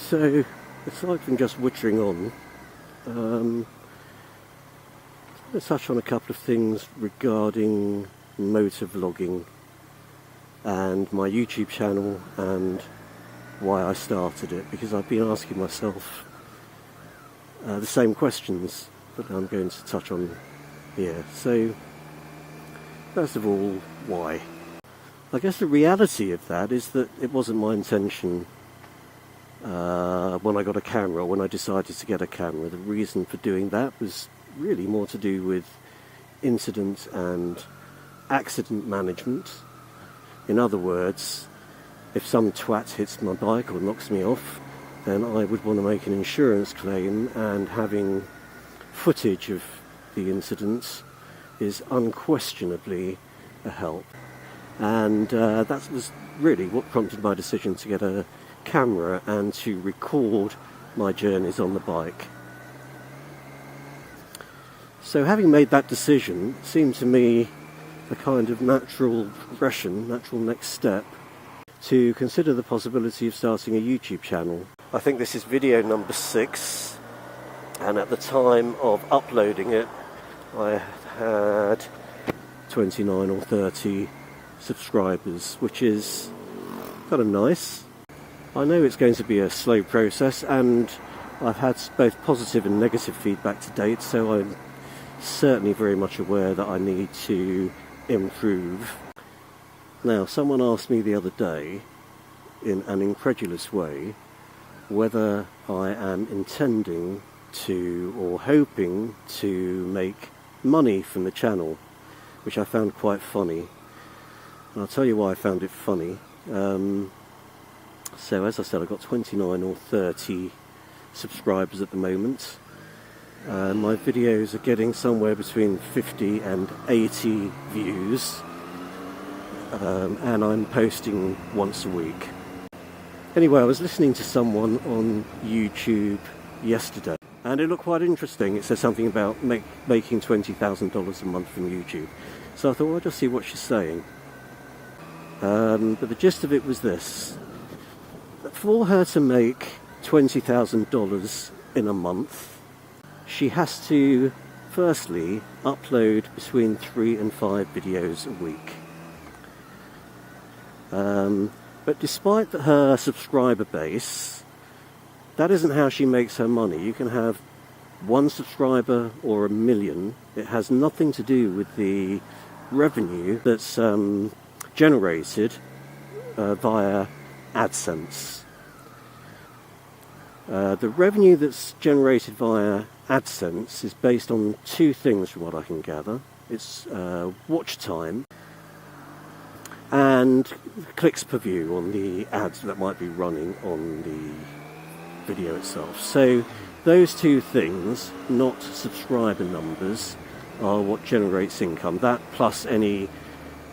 So, aside from just wittering on, let's touch on a couple of things regarding motor vlogging and my YouTube channel and why I started it, because I've been asking myself the same questions that I'm going to touch on here. So, first of all, why? I guess the reality of that is that it wasn't my intention when I got a camera, or when I decided to get a camera. The reason for doing that was really more to do with incident and accident management. In other words, if some twat hits my bike or knocks me off, then I would want to make an insurance claim, and having footage of the incident is unquestionably a help. And that was really what prompted my decision to get a camera and to record my journeys on the bike. So having made that decision, it seemed to me a kind of natural progression, natural next step, to consider the possibility of starting a YouTube channel. I think this is video number 6, and at the time of uploading it I had 29 or 30 subscribers, which is kind of nice. I know it's going to be a slow process, and I've had both positive and negative feedback to date, so I'm certainly very much aware that I need to improve. Now, someone asked me the other day, in an incredulous way, whether I am intending to, or hoping to, make money from the channel, which I found quite funny. And I'll tell you why I found it funny. So as I said, I've got 29 or 30 subscribers at the moment. My videos are getting somewhere between 50 and 80 views, and I'm posting once a week. Anyway, I was listening to someone on YouTube yesterday, and it looked quite interesting. It said something about making $20,000 a month from YouTube. So I thought, well, I'll just see what she's saying. But the gist of it was this: for her to make $20,000 in a month, she has to firstly upload between 3 and 5 videos a week. But despite her subscriber base, that isn't how she makes her money. You can have 1 subscriber or 1 million. It has nothing to do with the revenue that's generated via AdSense. The revenue that's generated via AdSense is based on 2 things, from what I can gather. It's watch time and clicks per view on the ads that might be running on the video itself. So those 2 things, not subscriber numbers, are what generates income. That plus any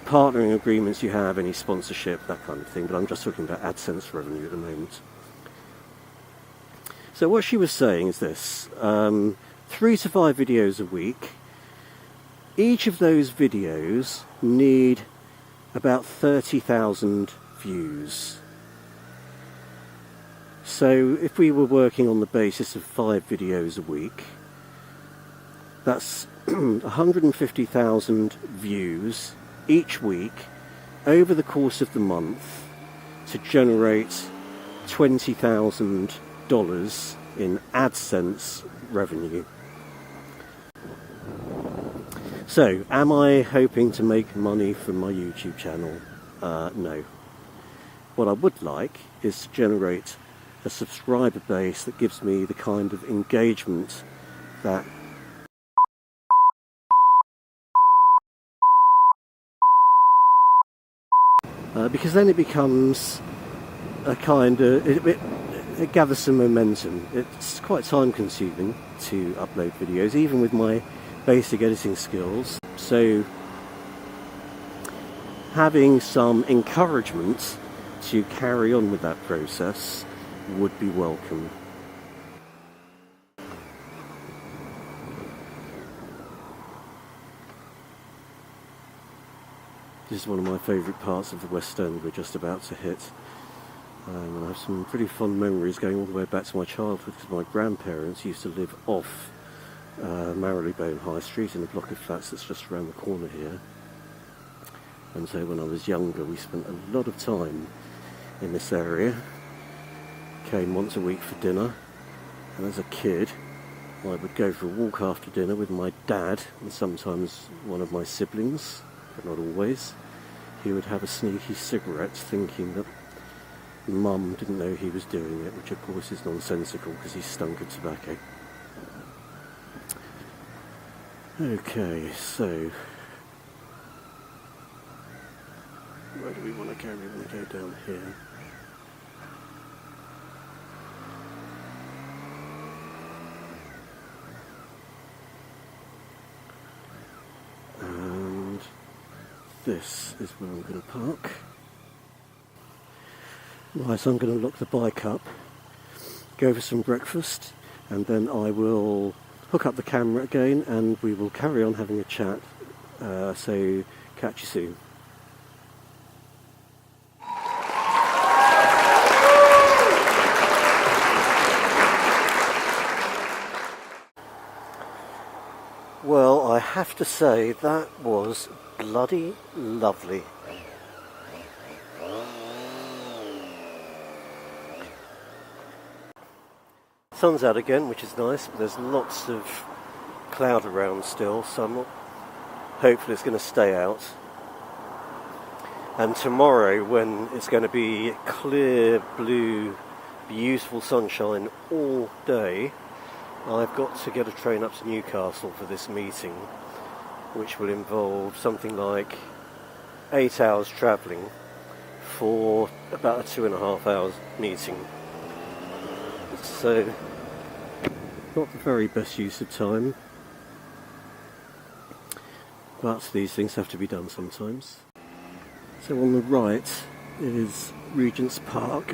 partnering agreements you have, any sponsorship, that kind of thing. But I'm just talking about AdSense revenue at the moment. So what she was saying is this: 3 to 5 videos a week. Each of those videos need about 30,000 views. So if we were working on the basis of 5 videos a week, that's 150,000 views each week over the course of the month to generate $20,000 in AdSense revenue. So, am I hoping to make money from my YouTube channel? No. What I would like is to generate a subscriber base that gives me the kind of engagement that because then it becomes a kind of, it gathers some momentum. It's quite time consuming to upload videos, even with my basic editing skills. So having some encouragement to carry on with that process would be welcome. This is one of my favourite parts of the West End we're just about to hit. And I have some pretty fond memories going all the way back to my childhood, because my grandparents used to live off Marylebone High Street in a block of flats that's just around the corner here. And so when I was younger we spent a lot of time in this area. Came once a week for dinner, and as a kid I would go for a walk after dinner with my dad and sometimes one of my siblings, but not always. He would have a sneaky cigarette, thinking that Mum didn't know he was doing it, which of course is nonsensical because he stunk of tobacco. Okay, so where do we want to go? We want to go down here. And this is where I'm going to park. Right, so I'm going to lock the bike up, go for some breakfast, and then I will hook up the camera again and we will carry on having a chat. So catch you soon. Well, I have to say that was bloody lovely. Sun's out again, which is nice, but there's lots of cloud around still, so hopefully it's going to stay out. And tomorrow, when it's going to be clear blue, beautiful sunshine all day, I've got to get a train up to Newcastle for this meeting, which will involve something like 8 hours travelling for about a 2.5 hours meeting. So, not the very best use of time, but these things have to be done sometimes. So on the right is Regent's Park,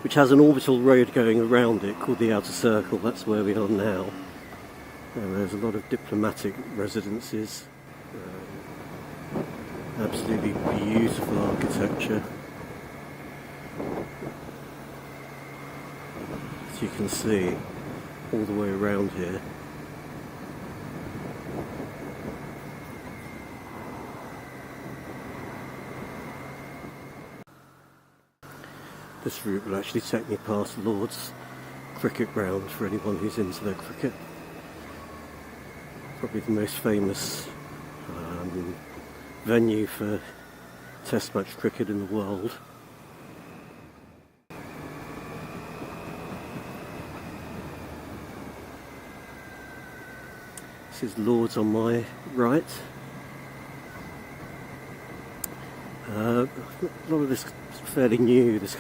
which has an orbital road going around it called the Outer Circle. That's where we are now. And there's a lot of diplomatic residences. Absolutely beautiful architecture. As you can see, all the way around here. This route will actually take me past Lord's cricket ground for anyone who's into their cricket. Probably the most famous venue for test match cricket in the world. This is Lord's on my right. A lot of this is fairly new, this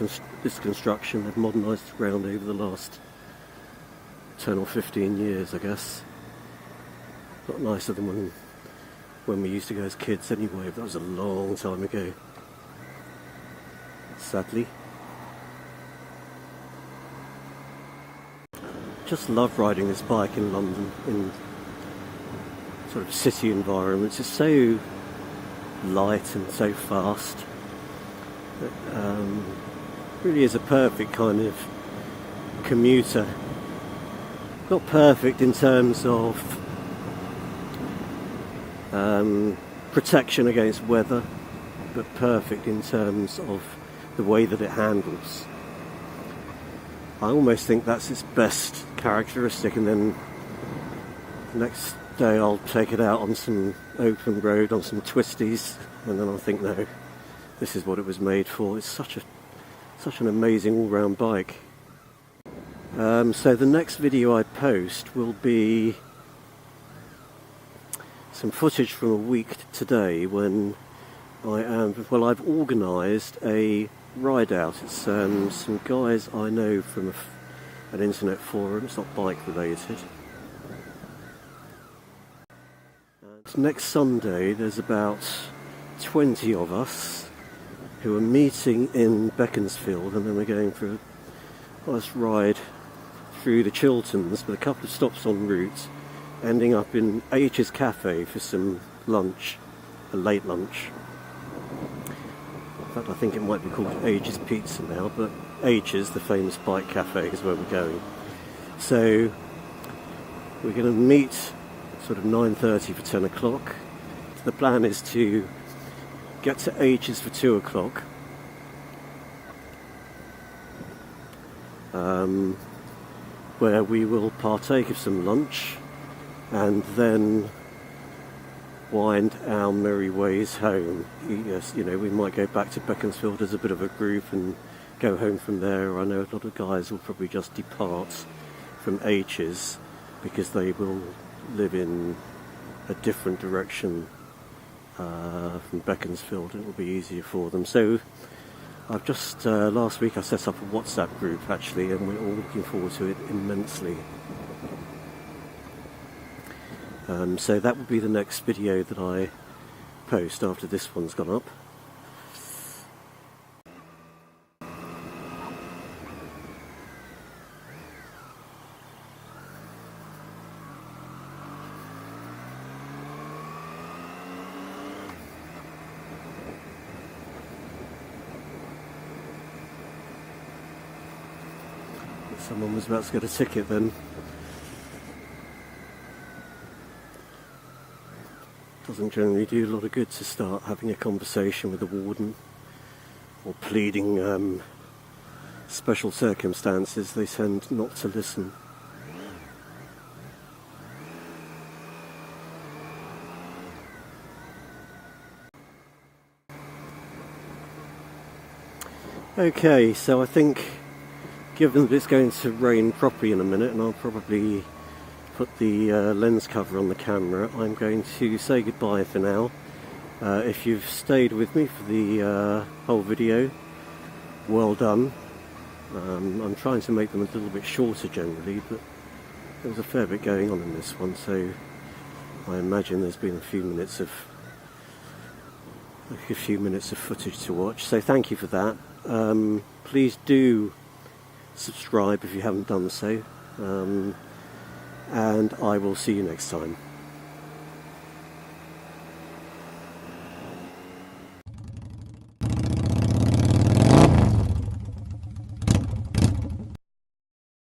construction. They've modernised the ground over the last 10 or 15 years, I guess. A lot nicer than when we used to go as kids anyway, but that was a long time ago, sadly. Just love riding this bike in London, in sort of city environments. It's so light and so fast. It really is a perfect kind of commuter. Not perfect in terms of protection against weather, but perfect in terms of the way that it handles. I almost think that's its best characteristic, and then the next day I'll take it out on some open road, on some twisties, and then I'll think, no, this is what it was made for. It's such an amazing all-round bike. So the next video I post will be some footage from a week today when I've organised a ride out. It's some guys I know from an internet forum. It's not bike related. And next Sunday there's about 20 of us who are meeting in Beaconsfield, and then we're going for a nice ride through the Chilterns with a couple of stops en route, ending up in H's Cafe for some lunch, a late lunch. fact I think it might be called Ages Pizza now, but Ages, the famous bike cafe, is where we're going. So we're going to meet sort of 9:30 for 10 o'clock. The plan is to get to Ages for 2 o'clock, where we will partake of some lunch and then wind our merry ways home. Yes, you know, we might go back to Beaconsfield as a bit of a group and go home from there. I know a lot of guys will probably just depart from Ages because they will live in a different direction from Beaconsfield. It will be easier for them. So I've just last week I set up a WhatsApp group actually, and we're all looking forward to it immensely. So that will be the next video that I post after this one's gone up. Someone was about to get a ticket then. Doesn't generally do a lot of good to start having a conversation with the warden or pleading special circumstances. They tend not to listen. Okay, so I think, given that it's going to rain properly in a minute, and I'll probably put the lens cover on the camera, I'm going to say goodbye for now. If you've stayed with me for the whole video, well done. I'm trying to make them a little bit shorter generally, but there was a fair bit going on in this one, so I imagine there's been a few minutes of footage to watch, so thank you for that. Please do subscribe if you haven't done so, and I will see you next time.